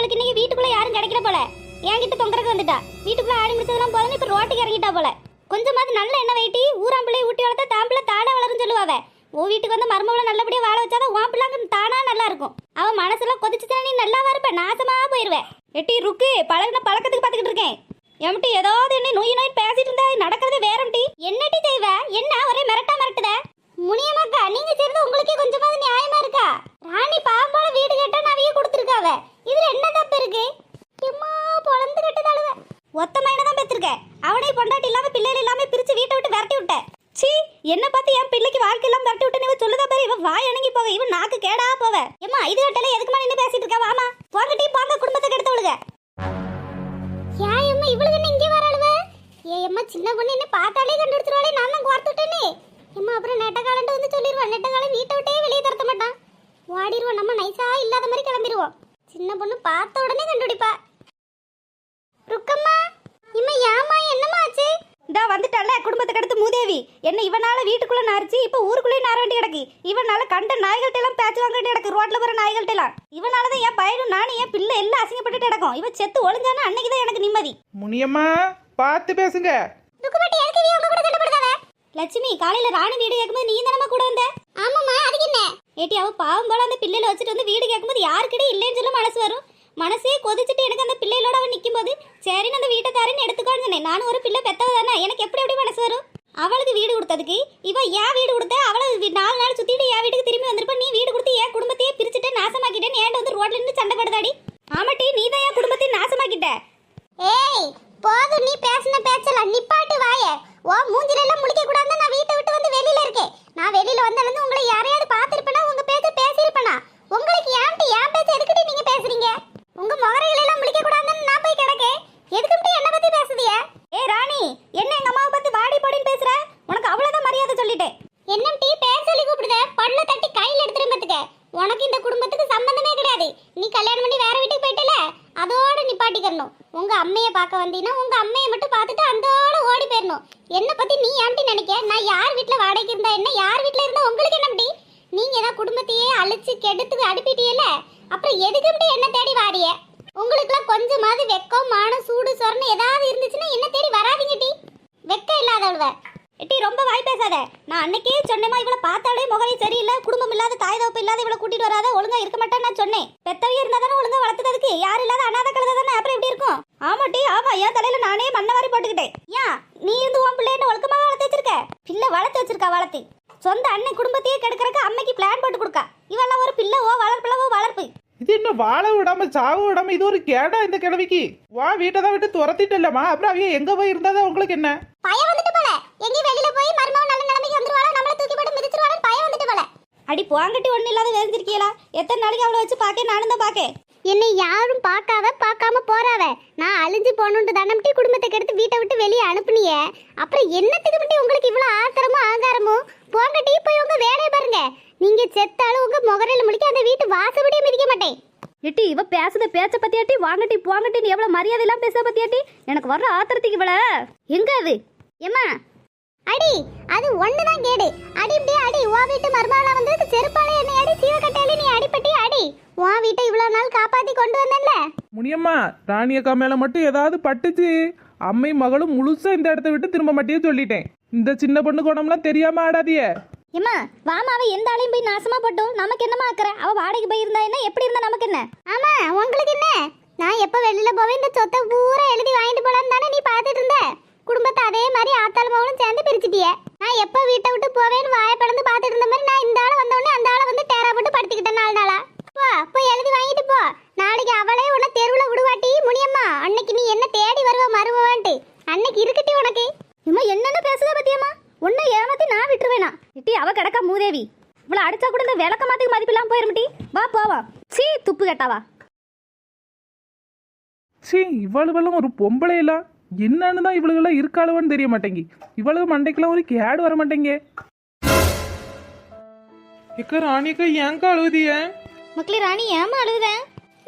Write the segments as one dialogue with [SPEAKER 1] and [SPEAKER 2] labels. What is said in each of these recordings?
[SPEAKER 1] இவளுக்கு இன்னைக்கு வீட்டுக்குள்ள யாரும் கிடைக்கிற போல என்கிட்ட தொங்கறக்கு வந்துட்டா. வீட்டுக்குள்ள ஆடி முடிச்சதெல்லாம் போதும் இப்ப ரோட்டுக்கு இறங்கிட்டா போல. கொஞ்சமாவது நல்ல எண்ணெய் வைட்டி ஊராம்பிள்ளை ஊட்டி வளர்த்தா தாம்பிள்ள தாடா வளரும் சொல்லுவாவ. உன் வீட்டுக்கு வந்து மருமகளை நல்லபடியா வாழ வச்சாதான் உன் பிள்ளைங்க தானா நல்லா இருக்கும். அவன் மனசுல கொதிச்சுதான் நீ நல்லாவா இருப்ப, நாசமா போயிருவேன். எட்டி ருக்கு பழகின பழக்கத்துக்கு பாத்துக்கிட்டு இருக்கேன். எம்டி ஏதாவது என்ன நோய் நோய் பேசிட்டு இருந்தா நடக்கிறதே வேறம்டி. என்னடி தெய்வ என்ன ஒரே மிரட்டா மிரட்டுத? முனியம்மாக்கா நீங்க செய்றது உங்களுக்கே கொஞ்சமாவது நியாயமா இருக்கா? ராணி பாம்போல வீடு கேட்டா நவிய கொடுத்துருக்காவ, இதுல என்ன தப்பு இருக்கு? எம்மா பொழந்து கட்டுதாளுவ. ஒத்த மைன தான் பெற்றிருக்க, அவனே பொண்டாட்டி இல்லாம பிள்ளைகள் இல்லாம பிரிச்சு வீட்டை விட்டு விரட்டி விட்ட. சீ என்ன பார்த்து என் பிள்ளைக்கு வாழ்க்கை எல்லாம் விரட்டி விட்டு இவ சொல்லுதா பாரு. இவன் வாய் அணங்கி போக, இவன் நாக்கு கேடா போவ. எம்மா இது கட்டல எதுக்கு மேல நின்னு பேசிட்டு இருக்கா? வாமா போங்கட்டி போங்க, குடும்பத்தை கெடுத்தவளுக. ஏன் எம்மா இவளுக்கு என்ன இங்கே வராளுவ? ஏ எம்மா சின்ன பொண்ணு என்ன பார்த்தாலே கண்டுபிடிச்சிருவாளே, நான் தான் கோர்த்து விட்டேனே. எம்மா அப்புறம் நெட்டக்காலன்ட்டு வந்து சொல்லிடுவான். நெட்டக்காலன் வீட்டை விட்டே வெளியே தரத்த மாட்டான், ஓடிடுவோம். நம்ம நைஸா இல்லாத மாதிரி கிளம்பிடுவோம். சின்ன பொண்ணு பார்த்த உடனே கண்டுபிடிப்பா. ருக்கம்மா இம்மா யாமா என்னம்மா ஆச்சு? இதா வந்துட்டால குடும்பத்துக்கு அடுத்து மூதேவி. என்ன இவனால வீட்டுக்குள்ள நாரிச்சு இப்ப ஊருக்குள்ளே நார வேண்டி கிடக்கு. இவனால கண்ட நாய்கள்ட்ட எல்லாம் பேச்சு வாங்க வேண்டி கிடக்கு, ரோட்ல போற நாய்கள்ட்ட எல்லாம். இவனாலதான் என் பையனும் நானும் என் பிள்ளை எல்லாம் அசிங்கப்பட்டு கிடக்கும். இவன் செத்து ஒளிஞ்சானா அன்னைக்குதான் எனக்கு நிம்மதி.
[SPEAKER 2] முனியம்மா பார்த்து பேசுங்க.
[SPEAKER 1] லட்சுமி காலையில ராணி வீடு கேட்கும்போது நீ தானமா கூட வந்த? ஆமாமா அதுக்கு என்ன? ஏட்டி அவ பாவம் போல அந்த பிள்ளைல வச்சுட்டு வந்து வீடு கேட்கும்போது யாருக்கிட்டே இல்லைன்னு சொல்ல மனசு வரும். மனசே கொதிச்சுட்டு எனக்கு அந்த பிள்ளைகளோட அவன் நிற்கும் போது சரின்னு அந்த வீட்டை தாரின்னு எடுத்துக்கோன்னு சொன்னேன். நானும் ஒரு பிள்ளை பெத்தவ தானே, எனக்கு எப்படி மனசு வரும்? அவளுக்கு வீடு கொடுத்ததுக்கு இவ ஏன் வீடு கொடுத்த? அவளை 4 நாள் சுத்திட்டு என் வீட்டுக்கு திரும்பி வந்திருப்ப. நீ வீடு கொடுத்து என் குடும்பத்தையே பிரிச்சுட்டு நாசமாக்கிட்டேன்னு ஏன்ட்டு வந்து ரோட்ல இருந்து சண்டை படுதாடி. ஆமாட்டி நீ தான் என் குடும்பத்தையும் நாசமாக்கிட்ட. ஏய் போதும் நீ பேசின பேச்சலாம் நிப்பாட்டு வாய. ஓ மூஞ்சில எல்லாம் முழிக்க கூடாது. நான் வீட்டை விட்டு வந்து வெளியில இருக்கேன். நான் வெளியில வந்தாலும் உங்களை யாரையாவது பார்த்திருப்பேனா? உங்க பேச்ச பேசியிருப்பேனா? உங்களுக்கு ஏன்ட்டு என் பேச்ச எதுக்கிட்டு நீங்க பேசுறீங்க? உங்க முகரையில எல்லாம் முழிக்க கூடாதுன்னு நான் போய் கிடக்கேன். எதுக்கிட்டு என்ன பத்தி பேசுதிய? ஏ ராணி என்ன எங்க அம்மாவை பத்தி வாடி போடின்னு பேசுற? உனக்கு அவ்வளவுதான் மரியாதை சொல்லிட்டேன். என்ன டீ பேர் சொல்லி கூப்பிடுத? பல்ல தட்டி கையில எடுத்துரும் பாத்துக்க. உனக்கு இந்த குடும்பத்துக்கு சம்பந்தமே கிடையாது. நீ கல்யாணம் பண்ணி வேற வீட்டுக்கு போயிட்டல, அதோட நிப்பாட்டிக்கணும். உங்க அம்மைய பார்க்க வந்தீங்கன்னா உங்க அம்மையை மட்டும் பார்த்துட்டு அந்தோட ஓடி போயிடணும். என்ன பத்தி நீ ஏன்டி நினைக்க? நான் யார் வீட்டுல வாடகைக்கு இருந்தா என்ன, யார் வீட்டுல இருந்தா உங்களுக்கு என்னடி? நீங்க தான் குடும்பத்தையே அழிச்சு கெடுத்து அனுப்பிட்டீங்கல்ல, அப்புறம் எதுக்கு என்ன தேடி வாரிய? உங்களுக்குலாம் கொஞ்சமாவது வெக்கம் மானம் சூடு சொரணை ஏதாவது இருந்துச்சுன்னா என்ன தேடி வராதீங்க டி. வெக்கம் இல்லாதவள எட்டி ரொம்ப வாய் பேசாத. நான் அன்னைக்கே சொன்னேமா இவளை பார்த்தாலே முகரை சரியில்லை, குடும்பம் இல்லாத தாய் தோப்பு இல்லாத இவளை கூட்டிட்டு வராத, ஒழுங்கா இருக்க மாட்டேன்னு நான் சொன்னேன். பெத்தவையா இருந்தா தானே ஒழுங்கா வளர்த்ததுக்கு, யாரும் இல்லாத அனாத கழுத தானே, அப்புறம் எப்படி இருக்கும்? ஆமாட்டி ஆமா, என் தலையில நானே மண்ணை வாரி போட்டுக்கிட்டேன். ஏன் நீ இருந்து உன் பிள்ளைன்னு ஒழுக்கமாக வளர்த்து வச்சிருக்க? பிள்ளை வளர்த்து வச்சிருக்கா வளர்த்தி. சொந்த அன்னை குடும்பத்தையே கெடுக்கிறக்கு அம்மைக்கு பிளான் போட்டு கொடுக்கா. இவெல்லாம் ஒரு பிள்ளை ஓ வளர்ப்பிள்ளவோ வளர்ப்பு.
[SPEAKER 2] இது என்ன வாழ விடாம சாவு விடாம இது ஒரு கேடா இந்த கிழவிக்கு? வா வீட்டை தான் விட்டு துரத்திட்டு இல்லம்மா, அப்புறம் அவங்க எங்க போய் இருந்தாதான் உங்களுக்கு என்ன
[SPEAKER 1] பயம் வந்துட்டு போல? எங்கேயும் வெளியில போய் மர்மம் நல்ல நிலைமைக்கு வந்துருவாளா, நம்மள தூக்கி போட்டு மிதிச்சிருவாளான்னு பயம் வந்துட்டு போல. அடி போங்கட்டி ஒண்ணு இல்லாத வேந்திருக்கீங்களா? எத்தனை நாளைக்கு அவளை வச்சு பாக்க நானும் தான் பாக்கேன். என்னை யாரும் பார்க்காம போறாவ. நான் அழிஞ்சு போகணுன்ட்டு தானம்ட்டி குடும்பத்தை கெடுத்து வீட்டை விட்டு வெளியே அனுப்புனிய. அப்புறம் என்னத்துக்கு மட்டும் உங்களுக்கு இவ்வளவு ஆத்திரமும் அகங்காரமும்? போங்கட்டி போய் உங்க வேலையை பாருங்க. நீங்க செத்தாலும் உங்க முகரையில முடிக்க அந்த வீட்டு வாசப்படியே மிதிக்க மாட்டேன். எட்டி இவ பேசுத பேச்ச பத்தியாட்டி வாங்கட்டி போங்கட்டி எவ்வளவு மரியாதை எல்லாம் பேச பத்தியாட்டி எனக்கு வர்ற ஆத்திரத்துக்கு இவள எங்க அது? ஏமா அடி அது ஒண்ணுதான் கேடு. அடி இப்படி அடி. உன் வீட்டு மருமகளா வந்ததுக்கு செருப்பாலே என்ன அடி, சீவக்கட்டையில நீ அடிப்பட்டி அடி. உன் வீட்டை இவ்வளவு நாள் காப்பாத்தி கொண்டு வந்தேன்ல.
[SPEAKER 2] முனியம்மா ராணி அக்கா மேல மட்டும் ஏதாவது பட்டுச்சு, அம்மை மகளும் முழுசா இந்த இடத்த விட்டு திரும்ப மாட்டே சொல்லிட்டேன். இந்த சின்ன பொண்ணு குணம்லாம் தெரியாம ஆடாதிய.
[SPEAKER 1] ஏமா வாமா, அவ எந்த ஆளையும் போய் நாசமா பட்டோம், நமக்கு என்னமா ஆக்குற? அவ வாடகைக்கு போய் இருந்தா என்ன, எப்படி இருந்தா நமக்கு என்ன? ஆமா உங்களுக்கு என்ன? நான் எப்ப வெளியில போவேன் இந்த சொத்தை பூரா எழுதி வாங்கிட்டு போலான்னு தானே நீ பாத்துட்டு இருந்த. குடும்பத்தை அதே மாதிரி ஆத்தாள் மகளும் சேர்ந்து பிரிச்சுட்டிய. நான் எப்ப வீட்டை விட்டு போவேன்னு வாயை படந்து பாத்துட்டு இருந்த மாதிரி நான் இந்த ஆளை வந்த உடனே அந்த ஆளை வந்து டேரா போட்டு படுத்திக்கிட்டேன் 4 நாளா. போ போய் எழுதி வாங்கிட்டு போ. நாளைக்கு அவளே உன்னை தெருவுல விடுவாட்டி முனியம்மா. அன்னைக்கு நீ என்ன தேடி வருவ மருமவான்ட்டு அன்னைக்கு இருக்கட்டி உனக்கு. இம்மா என்னென்ன பேசுத பத்தியம்மா? உன்னை ஏமாத்தி நான் விட்டுருவேனா? இட்டி அவ கிடக்கா மூதேவி. இவ்வளவு அடிச்சா கூட இந்த விளக்க மாத்துக்கு மதிப்பில்லாம போயிருமிட்டி. வா போவா. சீ துப்பு கேட்டாவா.
[SPEAKER 2] சீ இவ்வளவுலாம் ஒரு பொம்பளை எல்லாம் என்னன்னு தான் இவளுகெல்லாம் இருக்காளவன்னு தெரிய மாட்டேங்கி. இவ்வளவு மண்டைக்கெல்லாம் ஒரு கேடு வர மாட்டேங்க. எக்க ராணிக்கா ஏங்க அழுதிய?
[SPEAKER 1] மக்களே ராணி ஏமா அழுகுதேன்?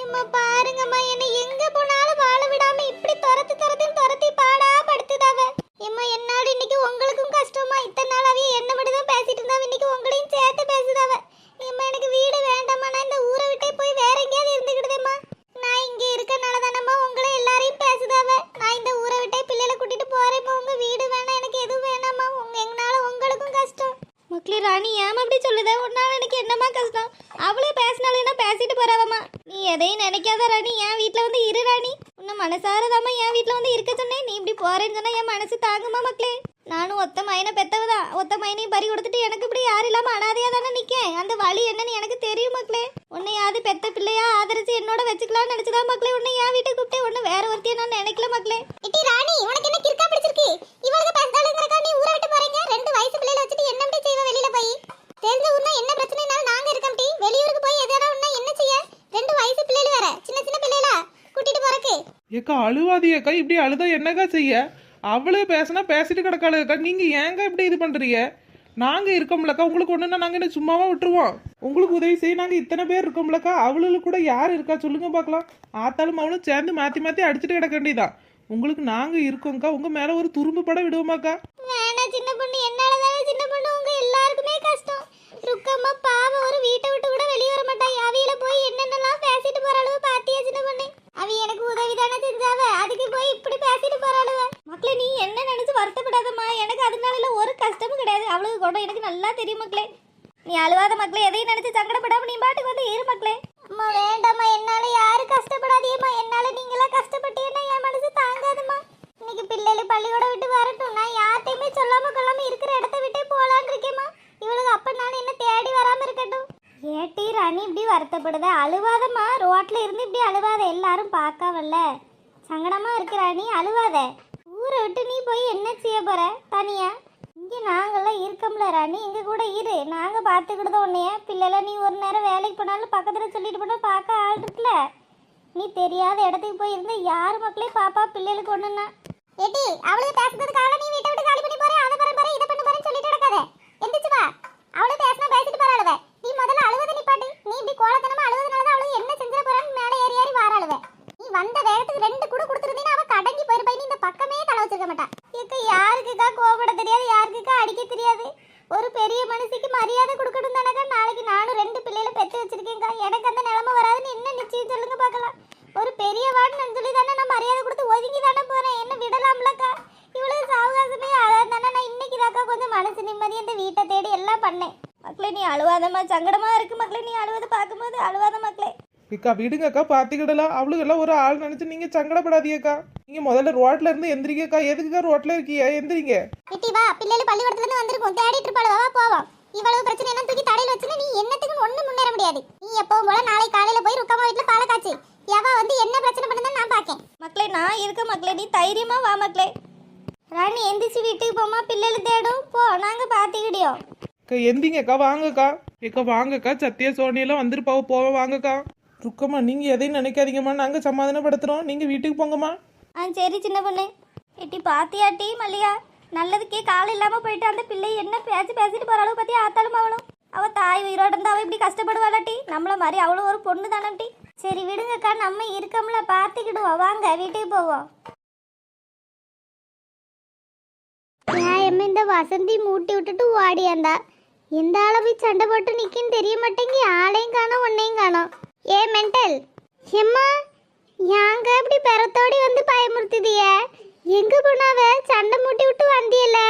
[SPEAKER 1] ஏம்மா பாருங்கம்மா, என்ன எங்க போனாலும் வாழ விடாம இப்படி துரத்தி பாடா படுத்துதாவ. ஏம்மா என்னால இன்னைக்கு உங்களுக்கும் கஷ்டமா? இத்தனை நாளாவே என்ன மட்டும் தான் பேசிட்டு இருந்தாவ, இன்னைக்கு உங்களையும் சேர்த்து பேசுதாவ. ஏம்மா எனக்கு வீடு வேண்டாமா, நான் இந்த ஊரை விட்டே போய் வேற எங்கேயாவது இருந்துக்கிடுதேம்மா. நான் இங்கே நீ எதையும் நினைக்காத ராணி, என் வீட்ல வந்து இரு ராணி. உன்னை மனசாரதாம்மா என் வீட்ல வந்து இருக்க சொன்னேன். நீ இப்படி போறேன்னு சொன்னா என் மனசு தாங்குமா மக்களே? நானும் ஒத்த மைனை பெத்தவதான். ஒத்த மைனையும் பறி கொடுத்துட்டு எனக்கு இப்படி யாரும் இல்லாம அனாதையா தானே நிக்கேன். அந்த வழி என்னன்னு எனக்கு தெரியும் மக்களே. உன்னையாவது பெத்த பிள்ளையா ஆதரிச்சு என்னோட வச்சுக்கலாம்னு நினைச்சுதான் மக்களே உன்னை என் வீட்டுக்கு கூப்பிட்டேன். உன்னை வேற ஒருத்தைய நான் நினைக்கல மக்களே. இட்டி ராணி, உனக்கு என்ன கிறுக்கா பிடிச்சிருக்கு? இவளுக்கு பேசாலுங்கறக்கா நீ ஊரை விட்டு போறீங்க. 2 வயசு பிள்ளைல வச்சுட்டு என்னம்டி செய்வ வெளியில போய்? தெரிஞ்ச உன்ன என்ன பிரச்சனைனாலும் நாங்க இருக்கோம் டி. வெளியூருக்கு போய் எதனா உன்ன என்ன செய்ய? 2 வயசு பிள்ளைல வேற சின்ன சின்ன பிள்ளைல கூட்டிட்டு போறக்கு.
[SPEAKER 2] ஏக்கா அழுவாதியக்கா, இப்படி அழுதா என்னக்கா செய்ய? அவளே பேசினா பேசிட்டு கிடக்காளுக்கா. நீங்க ஏங்க இப்படி இது பண்றீங்க? நாங்க இருக்கோம்லக்கா, உங்களுக்கு ஒண்ணுன்னா நாங்க என்ன சும்மாவா விட்டுருவோம்? உங்களுக்கு உதவி செய்ய நாங்க இத்தனை பேர் இருக்கோம்லக்கா. அவளுக்கு கூட யார் இருக்கா சொல்லுங்க பார்க்கலாம். ஆத்தாலும் அவளும் சேர்ந்து மாத்தி மாத்தி அடிச்சுட்டு கிடக்க வேண்டியதான். உங்களுக்கு நாங்க இருக்கோம்க்கா. உங்க மேல ஒரு துரும்பு படம் விடுவோமாக்கா?
[SPEAKER 1] வேணா சின்ன பொண்ணு, என்னாலதானே சின்ன பொண்ணு, உங்க எல்லாருக்குமே கஷ்டம். ருக்கம்மா பாவம், ஒரு வீட்டை விட்டு கூட வெளியே வர மாட்டா. அவியில போய் என்னென்னலாம் பேசிட்டு போற அளவு பாத்தியா சின்ன பொண்ணு? அவி எனக்கு உதவி தானே செஞ்சாவ, அதுக்கு போய் இப்படி பேசிட்டு போற அளவு. மக்களே, நீ என்ன நினைச்சு வருத்தப்படாதம்மா. எனக்கு அதனால ஒரு கஷ்டமும் கிடையாது. அவளுக்கு கூட எனக்கு நல்லா தெரியும் மக்களே. நீ அழுவாத மக்களே, எதையும் நினைச்சு சங்கடப்படாம நீ பாட்டுக்கு வந்து இரு மக்களே. அம்மா வேண்டாம்மா, என்னால யாரு கஷ்டப்படாதீங்கம்மா. என்னால நீங்களா கஷ்டப்பட்டீங்கன்னா என் மனசு தாங்காதும்மா. இன்னைக்கு பிள்ளைகள் பள்ளிக்கூடம் விட்டு வரட்டும். நான் யார்ட்டையுமே சொல்லாம கொள்ளாம இருக்கிற இடத்த விட்டே போலான்னு இருக்கேம்மா. இவளுக்கு அப்பனாலும் என்ன தேடி வராம இருக்கட்டும். ஏட்டி ராணி இப்படி வருத்தப்படுத? அழுவாதம்மா. ரோட்ல இருந்து இப்படி அழுவாத, எல்லாரும் பார்க்காவல்ல. சங்கடமா இருக்கிறாணி, அழுவாத. ஊரை விட்டு நீ போய் என்ன செய்ய போற தனியா? இங்கே நாங்கெல்லாம் இருக்கோம்ல ராணி, இங்க கூட இரு. நாங்க பார்த்துக்கிட்டதோ உன்னைய. பிள்ளைல நீ ஒரு நேரம் வேலைக்கு போனாலும் பக்கத்துல சொல்லிட்டு போனா பார்க்க ஆள் இருக்குல்ல. நீ தெரியாத இடத்துக்கு போய் இருந்தா யாரு மக்களே பாப்பா பிள்ளைகளுக்கு ஒண்ணுன்னா? ஏட்டி அவளுக்கு பேசுறதுக்காக நீ வீட்டை விட்டு காலி பண்ணி போற, அதை பண்ண இதை பண்ண போறேன்னு சொல்லிட்டு நடக்காத. எந்திரிச்சு வா. அவளுக்கு பேசினா பேசிட்டு போற அழுவ. நீ முதல்ல அழுவதை நிப்பாட்டு. நீ இப்படி கோலத்தனமா அழுவதுனாலதான் அவளுக்கு என்ன செஞ்ச போறான்னு மேலே ஏறி ஏறி வார அழுவ. நீ வந்த வேகத்துக்கு 2 கூட கொடுத்துருந்தீங்கன்னா அவ கடங்கி போயிருப்பா. நீ இந்த பக்கமே தலை வச்சிருக்க மாட்டா. ஏக்க யாருக்குக்கா கோபப்பட தெரியாது, யாருக்குக்கா அடிக்க தெரியாது. ஒரு பெரிய மனுஷிக்கு மரியாதை கொடுக்கணும் தானக்கா. நாளைக்கு நானும் 2 பிள்ளைகளை பெற்று வச்சிருக்கேன்க்கா. எனக்கு அந்த நிலைமை வராதுன்னு என்ன நிச்சயம் சொல்லுங்க பார்க்கலாம். ஒரு பெரிய வார்டுன்னு சொல்லி தானே நான் மரியாதை கொடுத்து ஒதுங்கி தானே போறேன். என்ன விடலாம்லக்கா? இவ்வளவு சாவகாசமே அழகாதானே. நான் இன்னைக்கு தாக்கா கொஞ்சம் மனசு நிம்மதி இந்த வீட்டை தேடி எல்லாம் பண்ணேன். மக்களே நீ அழுவாதம்மா, சங்கடமா இருக்கு மக்களே. நீ அழுவதை பார்க்கும்போது அழுவாத மக்களே.
[SPEAKER 2] அக்கா விடுங்கக்கா, பார்த்துக்கிடலாம். அவளுக்கு எல்லாம் ஒரு ஆள் நினைச்சு நீங்க சங்கடப்படாதீங்கக்கா. நீங்க முதல்ல ரோட்ல இருந்து எந்திரிக்கா. எதுக்குக்கா ரோட்ல இருக்கீங்க? எந்திரிங்க.
[SPEAKER 1] இட்டி வா, பிள்ளைகள் பள்ளிக்கூடத்துல இருந்து வந்திருக்கும், தேடிட்டு இருப்பாளு. வா போவோம். இவ்வளவு பிரச்சனை எல்லாம் தூக்கி தலையில வச்சுன்னா நீ என்னத்துக்கு ஒண்ணு முன்னேற முடியாது. நீ எப்பவும் போல நாளை காலையில போய் ருக்கம்மா வீட்டுல பாலை காய்ச்சி எவா வந்து என்ன பிரச்சனை பண்ணுதுன்னு நான் பாக்கேன். மக்களே நான் இருக்க மக்களே, நீ தைரியமா வா மக்களே. ராணி எந்திரிச்சு வீட்டுக்கு போமா, பிள்ளைகள் தேடும் போ, நாங்க பாத்துக்கிடியோம்.
[SPEAKER 2] அக்கா எந்திங்கக்கா, வாங்கக்கா. ஏக்கா வாங்கக்கா, சத்தியா சோனியெல்லாம் வந்துருப்பாவ, போவ வாங்கக்கா. ருக்கம்மா நீங்க எதையும் நினைக்காதீங்கம்மா, நாங்க சமாதானப்படுத்துறோம். நீங்க வீட்டுக்கு போங்கம்மா.
[SPEAKER 1] சரி சின்ன பொண்ணு. எட்டி பாத்தியாட்டி மல்லியா, நல்லதுக்கே காலம் இல்லாம போயிட்டு அந்த பிள்ளை என்ன பேசிட்டு போற அளவு பத்தி ஆத்தாலும் அவளும். அவ தாய் உயிரோட இருந்தா அவ இப்படி கஷ்டப்படுவாளாட்டி? நம்மள மாதிரி அவளும் ஒரு பொண்ணு தானட்டி. சரி விடுங்கக்கா, நம்ம இருக்கோம்ல, பாத்துக்கிடுவோம். வாங்க வீட்டுக்கு போவோம். இந்த வசந்தி மூட்டி விட்டுட்டு ஓடியாந்தா. எந்த அளவு சண்டை போட்டு நிக்கின்னு தெரிய மாட்டேங்கி. ஆளையும் காணோம் ஒன்னையும் காணோம். ஏ மென்டல் எம்மா, யாங்க இப்படி பெறத்தோடி வந்து பயமுறுத்துதிய? எங்க போனாவ? சண்டை மூட்டி விட்டு வந்தியல்ல?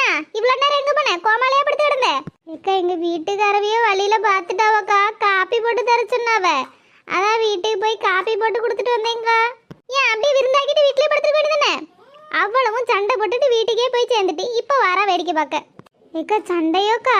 [SPEAKER 1] ஏன் இவ்வளவு நேரம் எங்க போன? கோமாலையா படுத்து கிடந்த? ஏக்கா எங்க வீட்டுக்காரவையோ வழியில பாத்துட்டாவக்கா. காப்பி போட்டு தர சொன்னாவ. அதான் வீட்டுக்கு போய் காப்பி போட்டு கொடுத்துட்டு வந்தேங்க. ஏன் அப்படியே விருந்தாக்கிட்டு வீட்லயே படுத்துக்க வேண்டியதானே? அவ்வளவும் சண்டை போட்டுட்டு வீட்டுக்கே போய் சேர்ந்துட்டு இப்ப வர வேடிக்கை பார்க்க. ஏக்கா சண்டையோக்கா?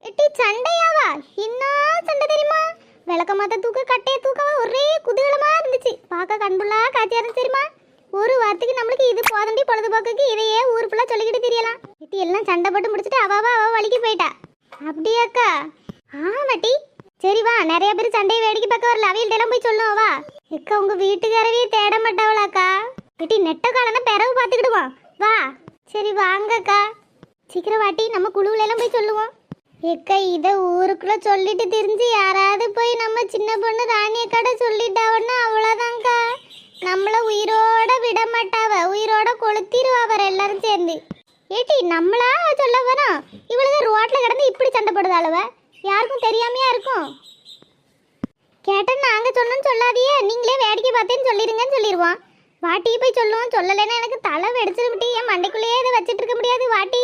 [SPEAKER 1] எட்டி சண்டையாவா? என்ன சண்டை தெரியுமா? விளக்க மாத்த தூக்க கட்டைய தூக்கவா ஒரே குதூகலமா இருந்துச்சு. பார்க்க கண்புள்ளா காட்சியா இருந்துச்சு தெரியுமா? ஒரு வாரத்துக்கு நம்மளுக்கு இது போதண்டி பொழுதுபோக்குக்கு இதையே ஊர் ஃபுல்லா சொல்லிக்கிட்டு தெரியலாம். எட்டி எல்லாம் சண்டை போட்டு முடிச்சுட்டு அவ வலிக்கு போயிட்டா. அப்படியாக்கா? ஆமாட்டி. சரி வா, நிறைய பேர் சண்டையை வேடிக்கை பார்க்க வரல, அவையில்ட்ட எல்லாம் போய் சொல்லுவோம் வா. எக்கா உங்க வீட்டுக்காரவே தேட மாட்டாவளாக்கா? எட்டி நெட்ட காலனா பிறகு பார்த்துக்கிடுவோம் வா. சரி வாங்கக்கா, சீக்கிரம் வாட்டி, நம்ம குழுவுல எல்லாம் போய் சொல்லுவோம். எக்கா இதை ஊருக்குள்ள சொல்லிட்டு தெரிஞ்சு யாராவது போய் நம்ம சின்ன பொண்ணு ராணியக்காட சொல்லிட்டாவன்னா அவ்வளோதாங்க்கா. நம்மள உயிரோட விட மாட்டாவ, உயிரோட கொளுத்திடுவா வர எல்லாரும் சேர்ந்து. ஏட்டி நம்மளா சொல்ல வரோம்? இவளுக்கு ரோட்ல கிடந்து இப்படி சண்டை போடுதாளவ, யாருக்கும் தெரியாமையா இருக்கும். கேட்டேன்னு நாங்க சொன்னோன்னு சொல்லாதியே, நீங்களே வேடிக்கை பார்த்தேன்னு சொல்லிடுங்கன்னு சொல்லிடுவோம். வாட்டி போய் சொல்லுவோம். சொல்லலைன்னா எனக்கு தலை வெடிச்சிருமிட்டி. என் மண்டைக்குள்ளேயே இதை வச்சுட்டு இருக்க முடியாது. வாட்டி